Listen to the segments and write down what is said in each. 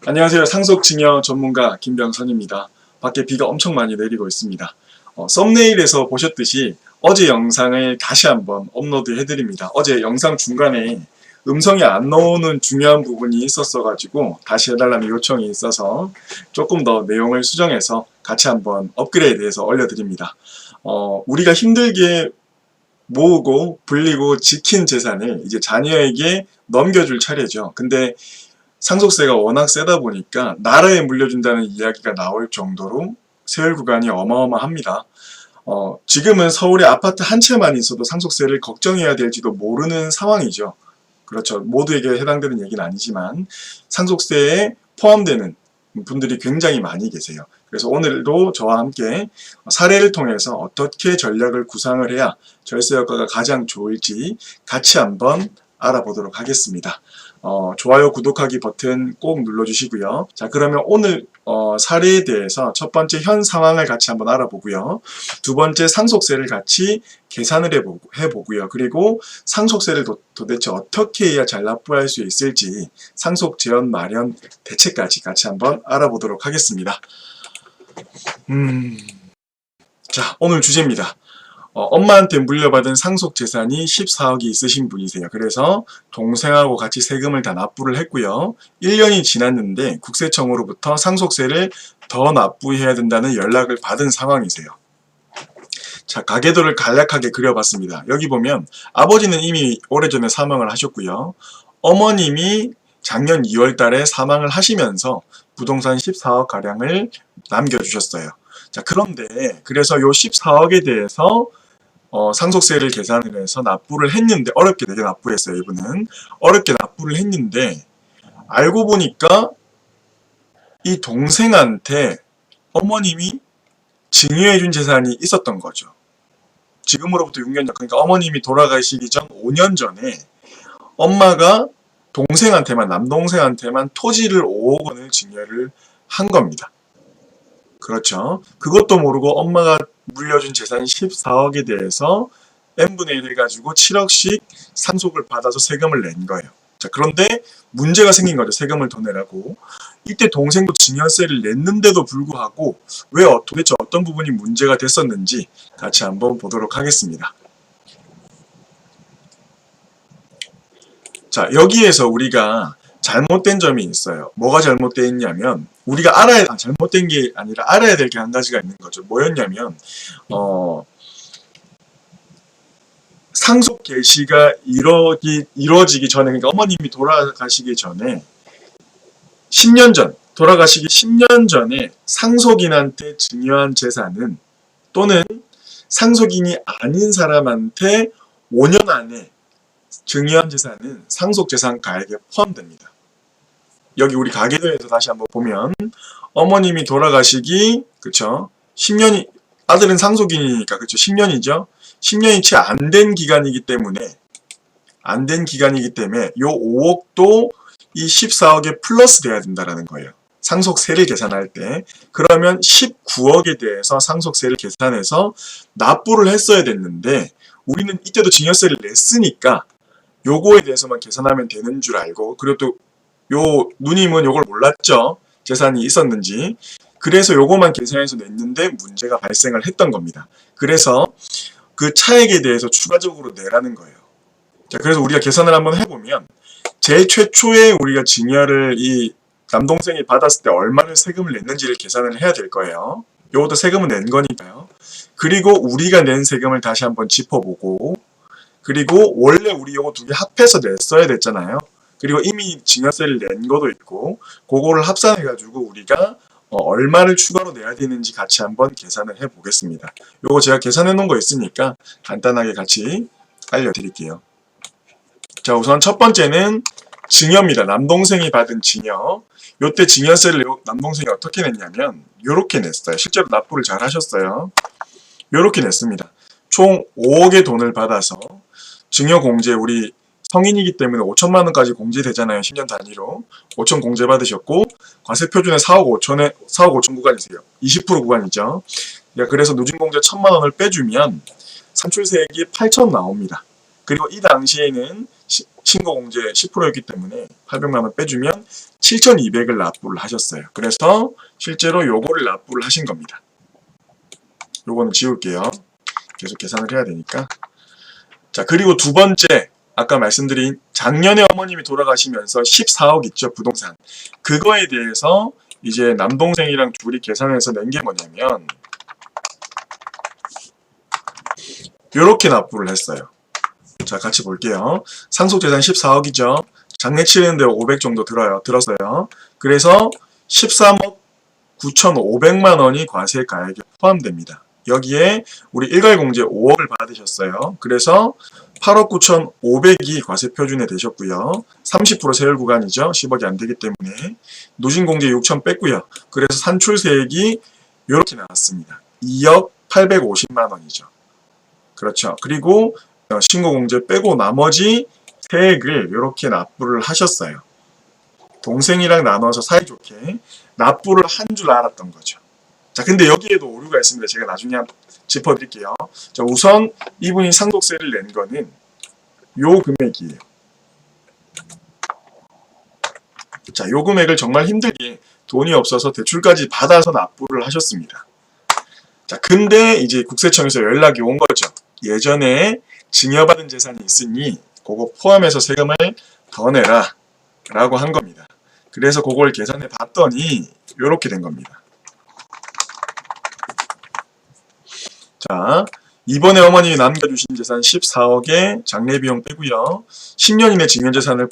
안녕하세요. 상속증여 전문가 김병선입니다. 밖에 비가 엄청 많이 내리고 있습니다. 썸네일에서 보셨듯이 어제 영상을 다시 한번 업로드 해드립니다. 어제 영상 중간에 음성이 안 나오는 중요한 부분이 있었어가지고 다시 해달라는 요청이 있어서 조금 더 내용을 수정해서 같이 한번 업그레이드해서 올려드립니다. 우리가 힘들게 모으고 불리고 지킨 재산을 이제 자녀에게 넘겨줄 차례죠. 근데 상속세가 워낙 세다 보니까 나라에 물려준다는 이야기가 나올 정도로 세율 구간이 어마어마합니다. 지금은 서울에 아파트 한 채만 있어도 상속세를 걱정해야 될지도 모르는 상황이죠. 그렇죠. 모두에게 해당되는 얘기는 아니지만 상속세에 포함되는 분들이 굉장히 많이 계세요. 그래서 오늘도 저와 함께 사례를 통해서 어떻게 전략을 구상을 해야 절세 효과가 가장 좋을지 같이 한번 알아보도록 하겠습니다. 좋아요, 구독하기 버튼 꼭 눌러주시고요. 자, 그러면 오늘 사례에 대해서 첫 번째 현 상황을 같이 한번 알아보고요. 두 번째 상속세를 같이 계산을 해보고요. 그리고 상속세를 도대체 어떻게 해야 잘 납부할 수 있을지 상속 제한 마련 대책까지 같이 한번 알아보도록 하겠습니다. 자, 오늘 주제입니다. 엄마한테 물려받은 상속 재산이 14억이 있으신 분이세요. 그래서 동생하고 같이 세금을 다 납부를 했고요. 1년이 지났는데 국세청으로부터 상속세를 더 납부해야 된다는 연락을 받은 상황이세요. 자, 가계도를 간략하게 그려봤습니다. 여기 보면 아버지는 이미 오래전에 사망을 하셨고요. 어머님이 작년 2월 달에 사망을 하시면서 부동산 14억 가량을 남겨주셨어요. 자, 그런데 그래서 요 14억에 대해서 상속세를 계산을 해서 납부를 했는데 어렵게 되게 납부했어요. 이분은 어렵게 납부를 했는데 알고 보니까 이 동생한테 어머님이 증여해준 재산이 있었던 거죠. 지금으로부터 6년 전, 그러니까 어머님이 돌아가시기 전 5년 전에 엄마가 동생한테만, 남동생한테만 토지를 5억 원을 증여를 한 겁니다. 그렇죠. 그것도 모르고 엄마가 물려준 재산 14억에 대해서 n분의 1 해가지고 7억씩 상속을 받아서 세금을 낸 거예요. 자, 그런데 문제가 생긴 거죠. 세금을 더 내라고. 이때 동생도 증여세를 냈는데도 불구하고 왜 도대체 어떤 부분이 문제가 됐었는지 같이 한번 보도록 하겠습니다. 자, 여기에서 우리가 잘못된 점이 있어요. 뭐가 잘못되어 있냐면 우리가 잘못된 게 아니라 알아야 될 게 한 가지가 있는 거죠. 뭐였냐면 상속 개시가 이루어지기 전에, 그러니까 어머님이 돌아가시기 전에 10년 전, 돌아가시기 10년 전에 상속인한테 증여한 재산은 또는 상속인이 아닌 사람한테 5년 안에 증여한 재산은 상속재산 가액에 포함됩니다. 여기 우리 가계도에서 다시 한번 보면 어머님이 돌아가시기 그쵸 10년이 아들은 상속인이니까 그쵸 10년이죠. 10년이 채 안 된 기간이기 때문에 요 5억도 이 14억에 플러스 돼야 된다라는 거예요. 상속세를 계산할 때. 그러면 19억에 대해서 상속세를 계산해서 납부를 했어야 됐는데 우리는 이때도 증여세를 냈으니까 요거에 대해서만 계산하면 되는 줄 알고, 그리고 또 요 누님은 요걸 몰랐죠. 재산이 있었는지. 그래서 요거만 계산해서 냈는데 문제가 발생을 했던 겁니다. 그래서 그 차액에 대해서 추가적으로 내라는 거예요. 자, 그래서 우리가 계산을 한번 해보면 제일 최초에 우리가 증여를 이 남동생이 받았을 때 얼마를 세금을 냈는지를 계산을 해야 될 거예요. 요것도 세금을 낸 거니까요. 그리고 우리가 낸 세금을 다시 한번 짚어보고, 그리고 원래 우리 요거 두 개 합해서 냈어야 됐잖아요. 그리고 이미 증여세를 낸 것도 있고 그거를 합산해가지고 우리가 얼마를 추가로 내야 되는지 같이 한번 계산을 해보겠습니다. 요거 제가 계산해 놓은 거 있으니까 간단하게 같이 알려드릴게요. 자, 우선 첫 번째는 증여입니다. 남동생이 받은 증여. 요때 증여세를 남동생이 어떻게 냈냐면 요렇게 냈어요. 실제로 납부를 잘 하셨어요. 요렇게 냈습니다. 총 5억의 돈을 받아서 증여공제, 우리 성인이기 때문에 5천만 원까지 공제되잖아요. 10년 단위로. 5천 공제 받으셨고 과세표준에 4억 5천 구간이세요. 20% 구간이죠. 그래서 누진공제 1,000만 원을 빼주면 산출세액이 8천 나옵니다. 그리고 이 당시에는 신고공제 10%였기 때문에 800만 원 빼주면 7,200을 납부를 하셨어요. 그래서 실제로 요거를 납부를 하신 겁니다. 요거는 지울게요. 계속 계산을 해야 되니까. 자, 그리고 두 번째, 아까 말씀드린 작년에 어머님이 돌아가시면서 14억 있죠, 부동산. 그거에 대해서 이제 남동생이랑 둘이 계산해서 낸 게 뭐냐면 요렇게 납부를 했어요. 자, 같이 볼게요. 상속재산 14억이죠. 장례 치르는데 500 정도 들었어요. 그래서 13억 9,500만 원이 과세가액에 포함됩니다. 여기에 우리 일괄공제 5억을 받으셨어요. 그래서 8억 9,500이 과세 표준에 되셨고요. 30% 세율 구간이죠. 10억이 안 되기 때문에. 누진공제 6천 뺐고요. 그래서 산출세액이 이렇게 나왔습니다. 2억 850만 원이죠. 그렇죠. 그리고 신고공제 빼고 나머지 세액을 이렇게 납부를 하셨어요. 동생이랑 나눠서 사이좋게 납부를 한 줄 알았던 거죠. 자, 근데 여기에도 오류가 있습니다. 제가 나중에 짚어드릴게요. 자, 우선 이분이 상속세를 낸 거는 요 금액이에요. 자, 요 금액을 정말 힘들게 돈이 없어서 대출까지 받아서 납부를 하셨습니다. 자, 근데 이제 국세청에서 연락이 온 거죠. 예전에 증여받은 재산이 있으니 그거 포함해서 세금을 더 내라 라고 한 겁니다. 그래서 그걸 계산해 봤더니 이렇게 된 겁니다. 자, 이번에 어머님이 남겨주신 재산 14억에 장례비용 빼고요. 10년 이내 증여재산을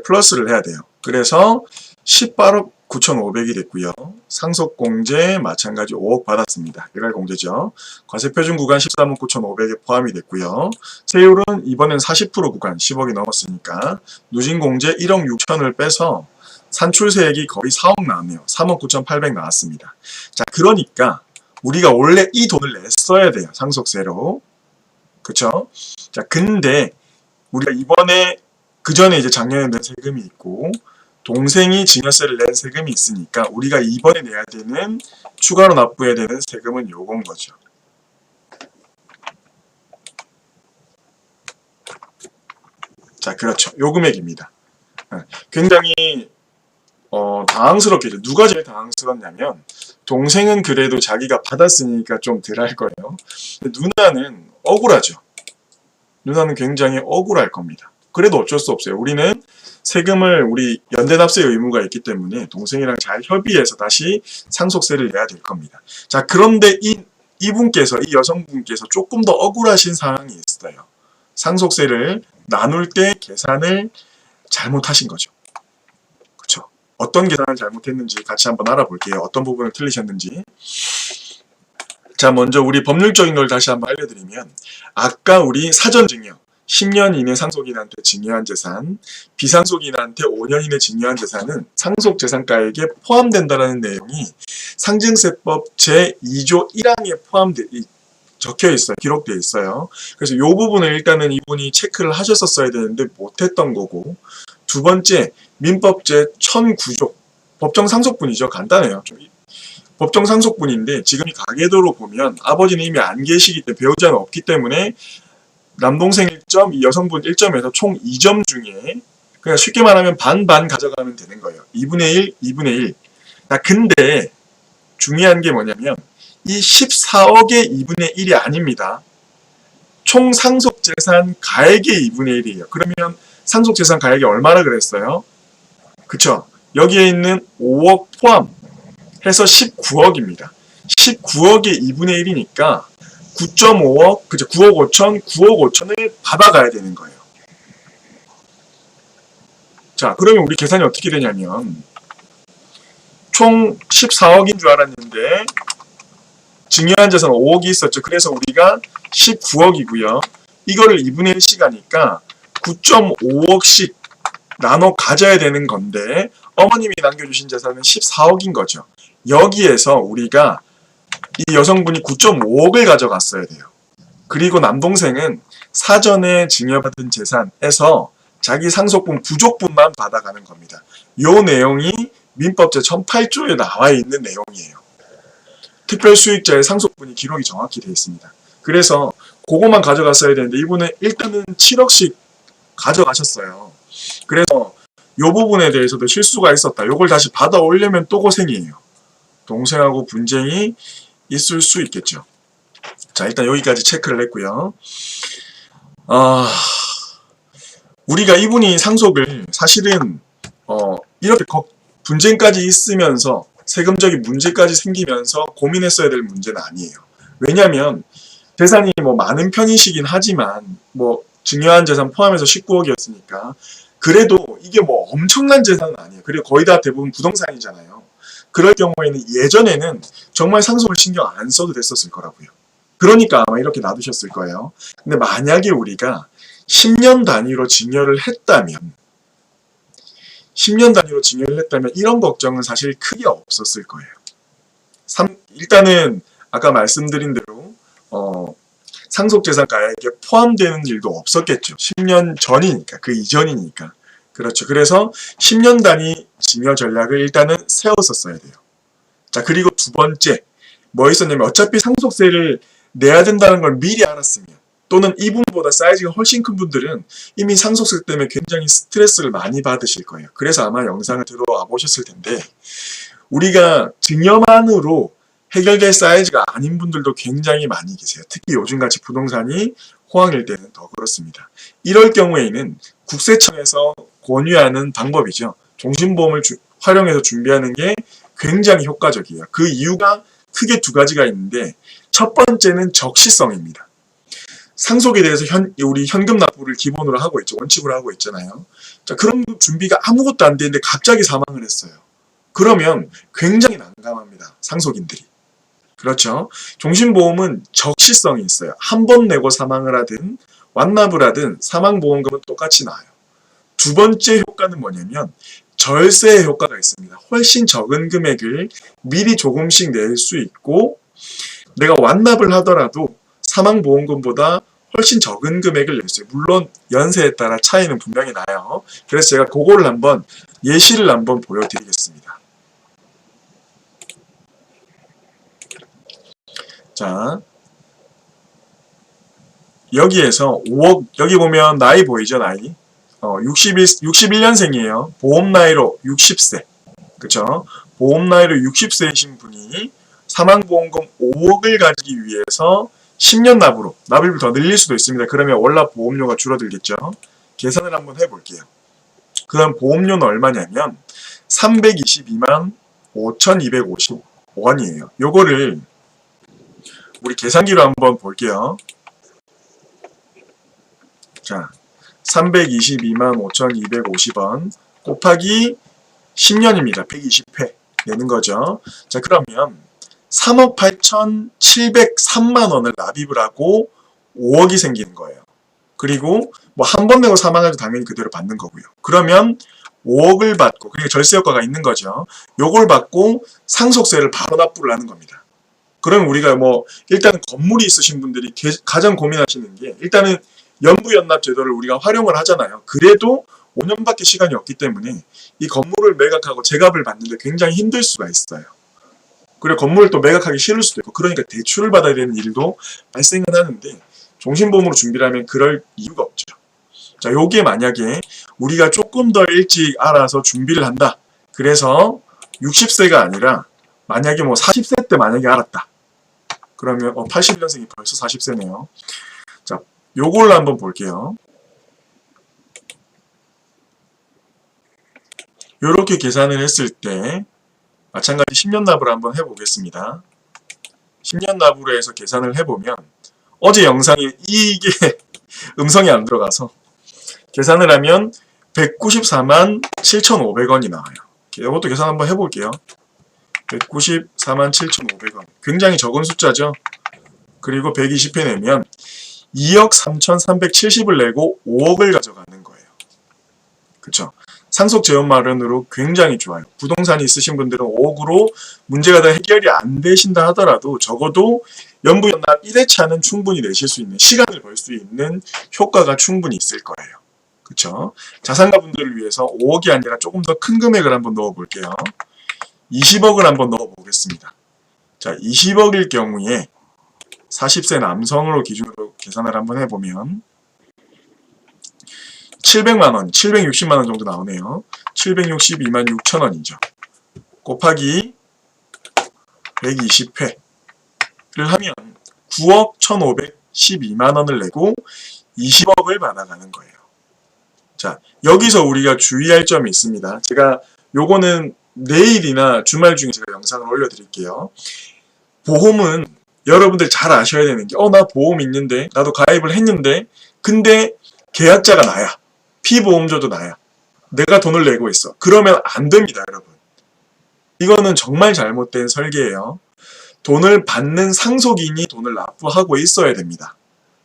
플러스를 해야 돼요. 그래서 18억 9,500이 됐고요. 상속공제 마찬가지 5억 받았습니다. 일괄공제죠. 과세표준 구간 13억 9,500에 포함이 됐고요. 세율은 이번엔 40% 구간 10억이 넘었으니까 누진공제 1억 6천을 빼서 산출세액이 거의 4억 나왔네요. 3억 9,800 나왔습니다. 자, 그러니까 우리가 원래 이 돈을 냈어야 돼요. 상속세로. 그쵸? 자, 근데 우리가 이번에 그 전에 이제 작년에 낸 세금이 있고 동생이 증여세를 낸 세금이 있으니까 우리가 이번에 내야 되는 추가로 납부해야 되는 세금은 요건 거죠. 자, 그렇죠. 요 금액입니다. 굉장히 당황스럽겠죠. 누가 제일 당황스럽냐면 동생은 그래도 자기가 받았으니까 좀 덜 할 거예요. 근데 누나는 억울하죠. 누나는 굉장히 억울할 겁니다. 그래도 어쩔 수 없어요. 우리는 세금을 우리 연대납세 의무가 있기 때문에 동생이랑 잘 협의해서 다시 상속세를 내야 될 겁니다. 자, 그런데 이 여성분께서 조금 더 억울하신 상황이 있어요. 상속세를 나눌 때 계산을 잘못하신 거죠. 그렇죠? 어떤 계산을 잘못했는지 같이 한번 알아볼게요. 어떤 부분을 틀리셨는지. 자, 먼저 우리 법률적인 걸 다시 한번 알려드리면 아까 우리 사전증여 10년 이내 상속인한테 증여한 재산, 비상속인한테 5년 이내 증여한 재산은 상속재산가액에 포함된다는 내용이 상증세법 제2조 1항에 적혀 있어요. 기록되어 있어요. 그래서 이 부분을 일단은 이분이 체크를 하셨었어야 되는데 못했던 거고, 두 번째 민법제 1009조 법정상속분이죠. 간단해요. 법정상속분인데 지금 이 가계도로 보면 아버지는 이미 안 계시기 때문에 배우자는 없기 때문에 남동생 1점, 이 여성분 1점에서 총 2점 중에 그냥 쉽게 말하면 반반 가져가면 되는 거예요. 2분의 1, 2분의 1. 자, 근데 중요한 게 뭐냐면 이 14억의 2분의 1이 아닙니다. 총 상속재산 가액의 2분의 1이에요. 그러면 상속재산 가액이 얼마나 그랬어요? 그쵸? 여기에 있는 5억 포함해서 19억입니다. 19억의 2분의 1이니까 9.5억, 그죠? 9억 5천, 9억 5천을 받아가야 되는 거예요. 자, 그러면 우리 계산이 어떻게 되냐면 총 14억인 줄 알았는데 증여한 재산 5억이 있었죠. 그래서 우리가 19억이고요. 이거를 2분의 1씩 하니까 9.5억씩 나눠 가져야 되는 건데 어머님이 남겨주신 재산은 14억인 거죠. 여기에서 우리가 이 여성분이 9.5억을 가져갔어야 돼요. 그리고 남동생은 사전에 증여받은 재산에서 자기 상속분 부족분만 받아가는 겁니다. 이 내용이 민법제 1008조에 나와 있는 내용이에요. 특별수익자의 상속분이 기록이 정확히 되어 있습니다. 그래서 그것만 가져갔어야 되는데 이분은 일단은 7억씩 가져가셨어요. 그래서 요 부분에 대해서도 실수가 있었다. 요걸 다시 받아 오려면 또 고생이에요. 동생하고 분쟁이 있을 수 있겠죠. 자, 일단 여기까지 체크를 했고요. 우리가 이분이 상속을 사실은 이렇게 분쟁까지 있으면서 세금적인 문제까지 생기면서 고민했어야 될 문제는 아니에요. 왜냐하면 재산이 뭐 많은 편이시긴 하지만 뭐 중요한 재산 포함해서 19억이었으니까 그래도 이게 뭐 엄청난 재산은 아니에요. 그리고 거의 다 대부분 부동산이잖아요. 그럴 경우에는 예전에는 정말 상속을 신경 안 써도 됐었을 거라고요. 그러니까 아마 이렇게 놔두셨을 거예요. 근데 만약에 우리가 10년 단위로 증여를 했다면 10년 단위로 증여를 했다면 이런 걱정은 사실 크게 없었을 거예요. 일단은 아까 말씀드린 대로 상속재산가액에 포함되는 일도 없었겠죠. 10년 전이니까, 그 이전이니까. 그렇죠. 그래서 10년 단위 증여 전략을 일단은 세웠었어야 돼요. 자, 그리고 두 번째 뭐 있었냐면 어차피 상속세를 내야 된다는 걸 미리 알았으면 또는 이분보다 사이즈가 훨씬 큰 분들은 이미 상속세 때문에 굉장히 스트레스를 많이 받으실 거예요. 그래서 아마 영상을 들어와 보셨을 텐데 우리가 증여만으로 해결될 사이즈가 아닌 분들도 굉장히 많이 계세요. 특히 요즘같이 부동산이 호황일 때는 더 그렇습니다. 이럴 경우에는 국세청에서 권유하는 방법이죠. 종신보험을 활용해서 준비하는 게 굉장히 효과적이에요. 그 이유가 크게 두 가지가 있는데 첫 번째는 적시성입니다. 상속에 대해서 우리 현금 납부를 기본으로 하고 있죠. 원칙으로 하고 있잖아요. 자, 그런 준비가 아무것도 안 되는데 갑자기 사망을 했어요. 그러면 굉장히 난감합니다. 상속인들이. 그렇죠. 종신보험은 적시성이 있어요. 한 번 내고 사망을 하든 완납을 하든 사망보험금은 똑같이 나와요. 두 번째 효과는 뭐냐면 절세 효과가 있습니다. 훨씬 적은 금액을 미리 조금씩 낼 수 있고 내가 완납을 하더라도 사망보험금보다 훨씬 적은 금액을 낼 수 있어요. 물론 연세에 따라 차이는 분명히 나요. 그래서 제가 그거를 한번 예시를 한번 보여드리겠습니다. 자, 여기에서 5억, 여기 보면 나이 보이죠, 나이? 61년생이에요. 보험 나이로 60세. 그쵸? 보험 나이로 60세이신 분이 사망보험금 5억을 가지기 위해서 10년 납입을 더 늘릴 수도 있습니다. 그러면 월납 보험료가 줄어들겠죠? 계산을 한번 해볼게요. 그럼 보험료는 얼마냐면 322만 5,250원이에요. 요거를 우리 계산기로 한번 볼게요. 자, 322만 5,250원 곱하기 10년입니다. 120회 내는 거죠. 자, 그러면 3억 8,703만 원을 납입을 하고 5억이 생기는 거예요. 그리고 뭐 한 번 내고 사망해도 당연히 그대로 받는 거고요. 그러면 5억을 받고, 그러니까 절세 효과가 있는 거죠. 요걸 받고 상속세를 바로 납부를 하는 겁니다. 그럼 우리가 뭐 일단은 건물이 있으신 분들이 가장 고민하시는 게 일단은 연부연납 제도를 우리가 활용을 하잖아요. 그래도 5년밖에 시간이 없기 때문에 이 건물을 매각하고 제값을 받는데 굉장히 힘들 수가 있어요. 그리고 건물을 또 매각하기 싫을 수도 있고 그러니까 대출을 받아야 되는 일도 발생은 하는데 종신보험으로 준비를 하면 그럴 이유가 없죠. 자, 요게 만약에 우리가 조금 더 일찍 알아서 준비를 한다. 그래서 60세가 아니라 만약에 뭐 40세 때 만약에 알았다. 그러면 81년생이 벌써 40세네요. 자, 요걸로 한번 볼게요. 요렇게 계산을 했을 때 마찬가지 10년 납을 한번 해보겠습니다. 10년 납으로 해서 계산을 해보면 어제 영상에 이게 음성이 안 들어가서 계산을 하면 194만 7,500원이 나와요. 이것도 계산 한번 해볼게요. 194만 7,500원. 굉장히 적은 숫자죠. 그리고 120회 내면 2억 3,370을 내고 5억을 가져가는 거예요. 그쵸? 상속 재원 마련으로 굉장히 좋아요. 부동산이 있으신 분들은 5억으로 문제가 다 해결이 안 되신다 하더라도 적어도 연부연납 1회차는 충분히 내실 수 있는 시간을 벌 수 있는 효과가 충분히 있을 거예요. 그쵸? 자산가 분들을 위해서 5억이 아니라 조금 더 큰 금액을 한번 넣어 볼게요. 20억을 한번 넣어 보겠습니다. 자, 20억일 경우에 40세 남성으로 기준으로 계산을 한번 해보면 700만원, 760만원 정도 나오네요. 762만 6천원이죠. 곱하기 120회를 하면 9억 1512만원을 내고 20억을 받아가는 거예요. 자, 여기서 우리가 주의할 점이 있습니다. 제가 요거는 내일이나 주말 중에 제가 영상을 올려드릴게요. 보험은 여러분들 잘 아셔야 되는 게 나 보험 있는데 나도 가입을 했는데 근데 계약자가 나야. 피보험료도 나야. 내가 돈을 내고 있어. 그러면 안 됩니다, 여러분. 이거는 정말 잘못된 설계예요. 돈을 받는 상속인이 돈을 납부하고 있어야 됩니다.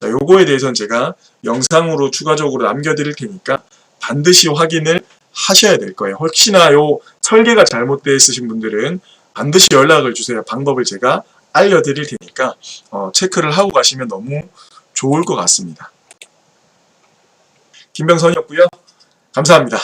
자, 요거에 대해서는 제가 영상으로 추가적으로 남겨드릴 테니까 반드시 확인을 하셔야 될 거예요. 혹시나 요 설계가 잘못되어 있으신 분들은 반드시 연락을 주세요. 방법을 제가 알려드릴 테니까 체크를 하고 가시면 너무 좋을 것 같습니다. 김병선이었고요. 감사합니다.